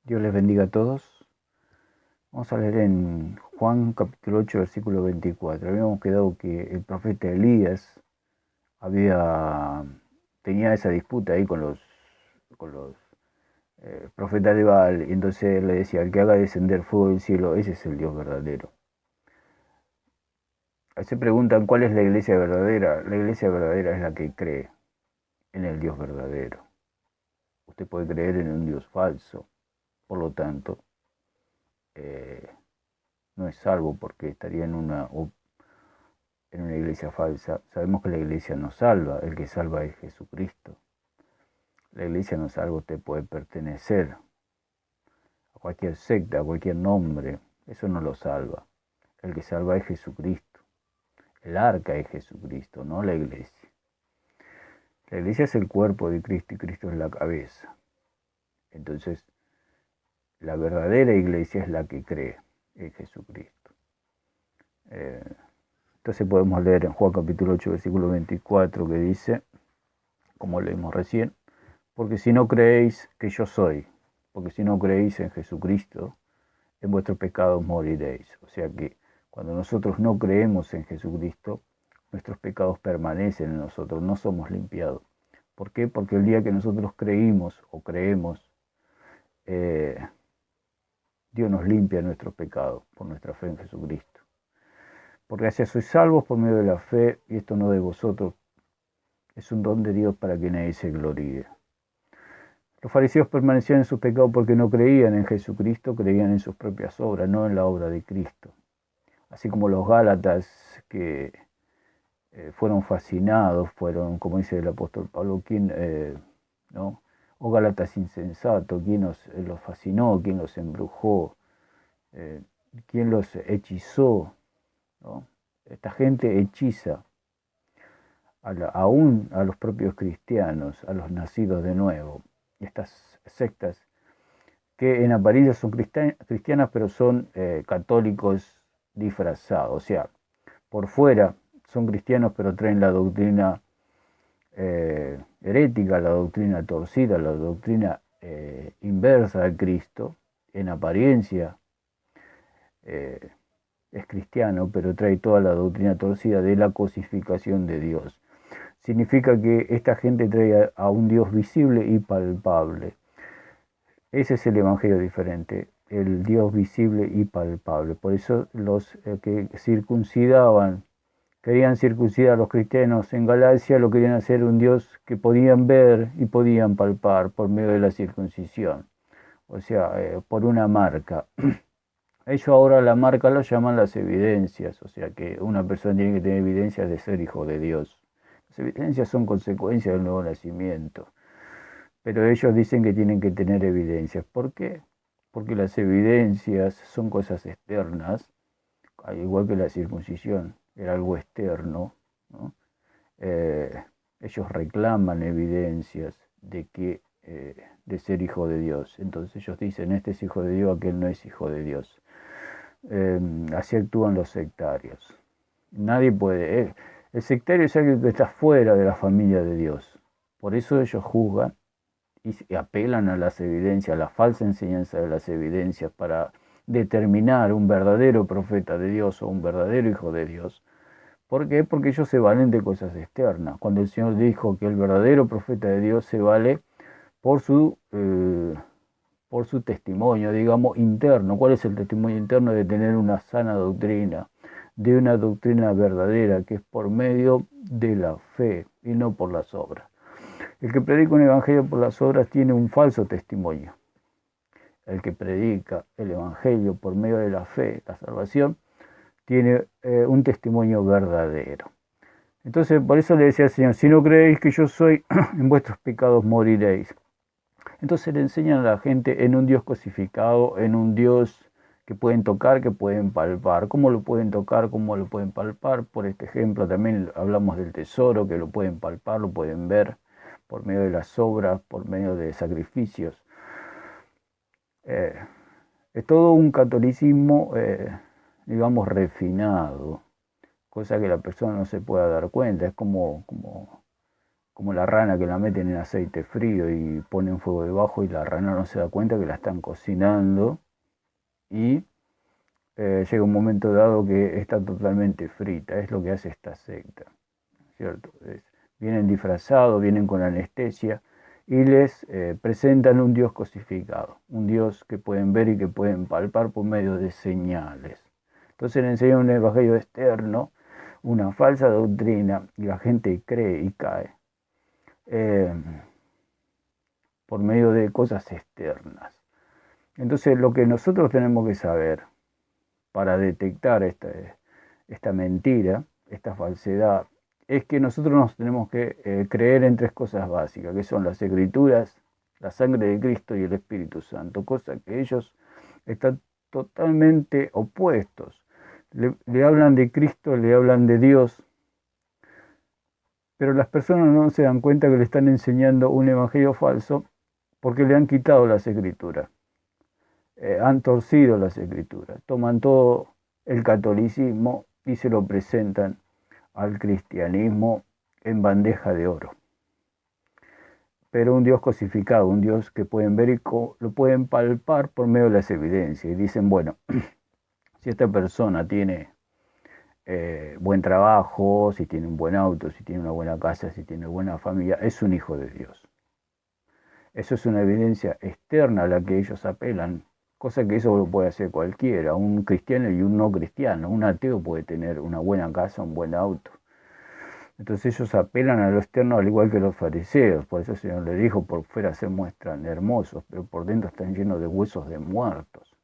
Dios les bendiga a todos. Vamos a leer en Juan capítulo 8, versículo 24. Habíamos quedado que el profeta Elías tenía esa disputa ahí con los profetas de Baal, y entonces él le decía: el que haga descender fuego del cielo, ese es el Dios verdadero. Se preguntan cuál es la iglesia verdadera. La iglesia verdadera es la que cree en el Dios verdadero. Usted puede creer en un Dios falso, por lo tanto, eh, no es salvo porque estaría en una iglesia falsa. Sabemos que la iglesia no salva, el que salva es Jesucristo. La iglesia no salva, usted puede pertenecer a cualquier secta, a cualquier nombre, eso no lo salva. El que salva es Jesucristo. El arca es Jesucristo, no la iglesia. La iglesia es el cuerpo de Cristo y Cristo es la cabeza. Entonces, la verdadera iglesia es la que cree en Jesucristo. Entonces podemos leer en Juan capítulo 8, versículo 24, que dice, como leímos recién: porque si no creéis que yo soy, porque si no creéis en Jesucristo, en vuestros pecados moriréis. O sea que cuando nosotros no creemos en Jesucristo, nuestros pecados permanecen en nosotros, no somos limpiados. ¿Por qué? Porque el día que nosotros creímos o creemos, Dios nos limpia nuestros pecados por nuestra fe en Jesucristo. Porque así sois salvos por medio de la fe, y esto no de vosotros, es un don de Dios para que nadie se gloríe. Los fariseos permanecían en sus pecados porque no creían en Jesucristo, creían en sus propias obras, no en la obra de Cristo. Así como los gálatas que fueron fascinados, como dice el apóstol Pablo, ¿no? O gálatas insensatos, ¿quién los fascinó? ¿Quién los embrujó? ¿Quién los hechizó? ¿No? Esta gente hechiza aún a los propios cristianos, a los nacidos de nuevo. Estas sectas que en apariencia son cristianas, pero son católicos disfrazados. O sea, por fuera son cristianos, pero traen la doctrina herética, la doctrina torcida, la doctrina inversa a Cristo. En apariencia es cristiano, pero trae toda la doctrina torcida de la cosificación de Dios. Significa que esta gente trae a un Dios visible y palpable. Ese es el evangelio diferente, el Dios visible y palpable. Por eso los que querían circuncidar a los cristianos en Galacia, lo querían hacer un Dios que podían ver y podían palpar por medio de la circuncisión. O sea, por una marca. Ellos ahora la marca lo llaman las evidencias, o sea que una persona tiene que tener evidencias de ser hijo de Dios. Las evidencias son consecuencias del nuevo nacimiento, pero ellos dicen que tienen que tener evidencias. ¿Por qué? Porque las evidencias son cosas externas, al igual que la circuncisión, era algo externo, ¿no? Ellos reclaman evidencias de ser hijo de Dios. Entonces ellos dicen: este es hijo de Dios, aquel no es hijo de Dios. Así actúan los sectarios. Nadie puede. El sectario es alguien que está fuera de la familia de Dios. Por eso ellos juzgan y apelan a las evidencias, a la falsa enseñanza de las evidencias para determinar un verdadero profeta de Dios o un verdadero hijo de Dios. ¿Por qué? Porque ellos se valen de cosas externas. Cuando el Señor dijo que el verdadero profeta de Dios se vale por su testimonio, digamos, interno. ¿Cuál es el testimonio interno? De tener una sana doctrina, de una doctrina verdadera, que es por medio de la fe y no por las obras. El que predica un evangelio por las obras tiene un falso testimonio. El que predica el evangelio por medio de la fe, la salvación, tiene un testimonio verdadero. Entonces, por eso le decía al Señor: si no creéis que yo soy, en vuestros pecados moriréis. Entonces le enseñan a la gente en un Dios cosificado, en un Dios que pueden tocar, que pueden palpar. ¿Cómo lo pueden tocar? ¿Cómo lo pueden palpar? Por este ejemplo también hablamos del tesoro, que lo pueden palpar, lo pueden ver por medio de las obras, por medio de sacrificios. Es todo un catolicismo, digamos, refinado, cosa que la persona no se pueda dar cuenta. Es como como la rana que la meten en aceite frío y ponen fuego debajo y la rana no se da cuenta que la están cocinando y llega un momento dado que está totalmente frita. Es lo que hace esta secta, ¿cierto? Vienen disfrazados, vienen con anestesia y les presentan un Dios cosificado, un Dios que pueden ver y que pueden palpar por medio de señales. Entonces le enseñan un evangelio externo, una falsa doctrina, y la gente cree y cae eh, por medio de cosas externas. Entonces lo que nosotros tenemos que saber para detectar esta mentira, esta falsedad, es que nosotros nos tenemos que creer en tres cosas básicas, que son las Escrituras, la sangre de Cristo y el Espíritu Santo, cosa que ellos están totalmente opuestos. Le hablan de Cristo, le hablan de Dios, pero las personas no se dan cuenta que le están enseñando un evangelio falso porque le han quitado las Escrituras, han torcido las Escrituras, toman todo el catolicismo y se lo presentan al cristianismo en bandeja de oro. Pero un Dios cosificado, un Dios que pueden ver y lo pueden palpar por medio de las evidencias. Y dicen, bueno, si esta persona tiene buen trabajo, si tiene un buen auto, si tiene una buena casa, si tiene buena familia, es un hijo de Dios. Eso es una evidencia externa a la que ellos apelan, cosa que eso lo puede hacer cualquiera, un cristiano y un no cristiano. Un ateo puede tener una buena casa, un buen auto. Entonces ellos apelan a lo externo al igual que los fariseos. Por eso el Señor le dijo, por fuera se muestran hermosos, pero por dentro están llenos de huesos de muertos.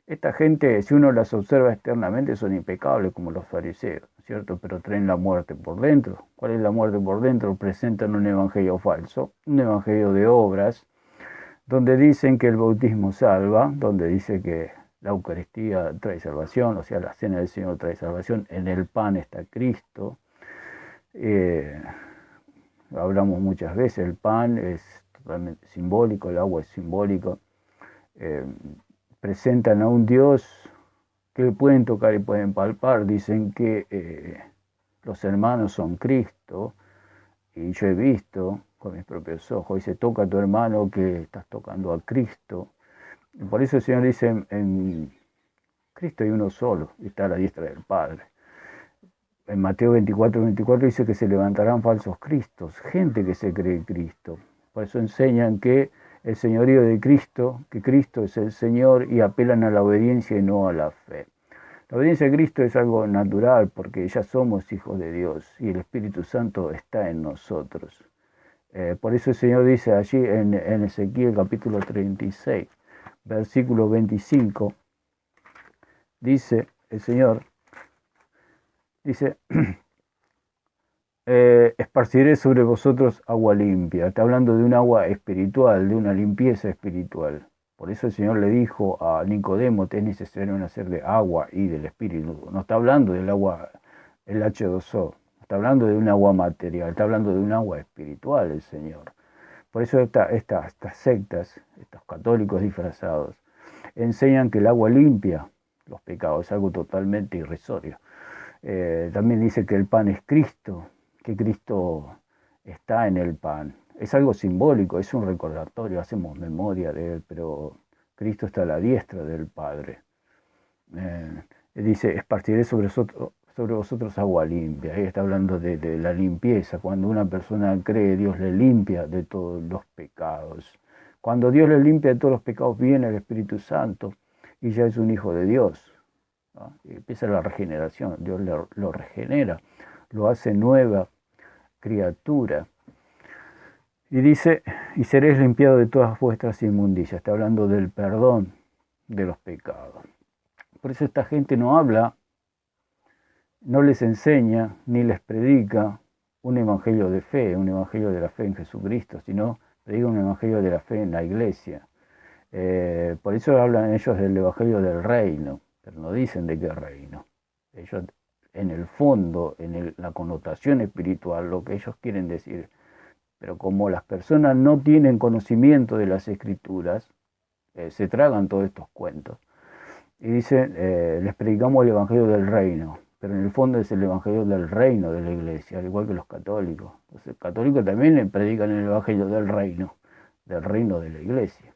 Esta gente, si uno las observa externamente, son impecables como los fariseos, ¿cierto? Pero traen la muerte por dentro. ¿Cuál es la muerte por dentro? Presentan un evangelio falso, un evangelio de obras, donde dicen que el bautismo salva, donde dice que la Eucaristía trae salvación, o sea, la cena del Señor trae salvación, en el pan está Cristo. Hablamos muchas veces, el pan es totalmente simbólico, el agua es simbólico. Presentan a un Dios que pueden tocar y pueden palpar, dicen que los hermanos son Cristo, y yo he visto con mis propios ojos, dice, toca a tu hermano que estás tocando a Cristo. Y por eso el Señor dice, en Cristo hay uno solo, y está a la diestra del Padre. En Mateo 24 dice que se levantarán falsos cristos, gente que se cree Cristo. Por eso enseñan que el señorío de Cristo, que Cristo es el Señor, y apelan a la obediencia y no a la fe. La obediencia a Cristo es algo natural porque ya somos hijos de Dios y el Espíritu Santo está en nosotros. Por eso el Señor dice allí en Ezequiel capítulo 36, versículo 25, dice el Señor, dice, esparciré sobre vosotros agua limpia. Está hablando de un agua espiritual, de una limpieza espiritual. Por eso el Señor le dijo a Nicodemo, te es necesario nacer de agua y del Espíritu. No está hablando del agua, el H2O, está hablando de un agua material, está hablando de un agua espiritual el Señor. Por eso estas sectas, estos católicos disfrazados, enseñan que el agua limpia los pecados, es algo totalmente irrisorio. También dice que el pan es Cristo, que Cristo está en el pan. Es algo simbólico, es un recordatorio, hacemos memoria de Él, pero Cristo está a la diestra del Padre. Dice, esparciré sobre vosotros agua limpia. Ahí está hablando de la limpieza. Cuando una persona cree, Dios le limpia de todos los pecados. Cuando Dios le limpia de todos los pecados, viene el Espíritu Santo y ya es un hijo de Dios. ¿No? Y empieza la regeneración, Dios lo regenera, lo hace nueva criatura. Y dice, y seréis limpiados de todas vuestras inmundicias. Está hablando del perdón de los pecados. Por eso esta gente no habla, no les enseña, ni les predica un evangelio de fe, un evangelio de la fe en Jesucristo, sino predica un evangelio de la fe en la iglesia. Por eso hablan ellos del evangelio del reino, pero no dicen de qué reino. Ellos, en el fondo, en la connotación espiritual, lo que ellos quieren decir. Pero como las personas no tienen conocimiento de las escrituras, se tragan todos estos cuentos. Y dicen, les predicamos el evangelio del reino. pero en el fondo es el evangelio del reino de la iglesia, al igual que los católicos. Los católicos también predican el evangelio del reino de la iglesia.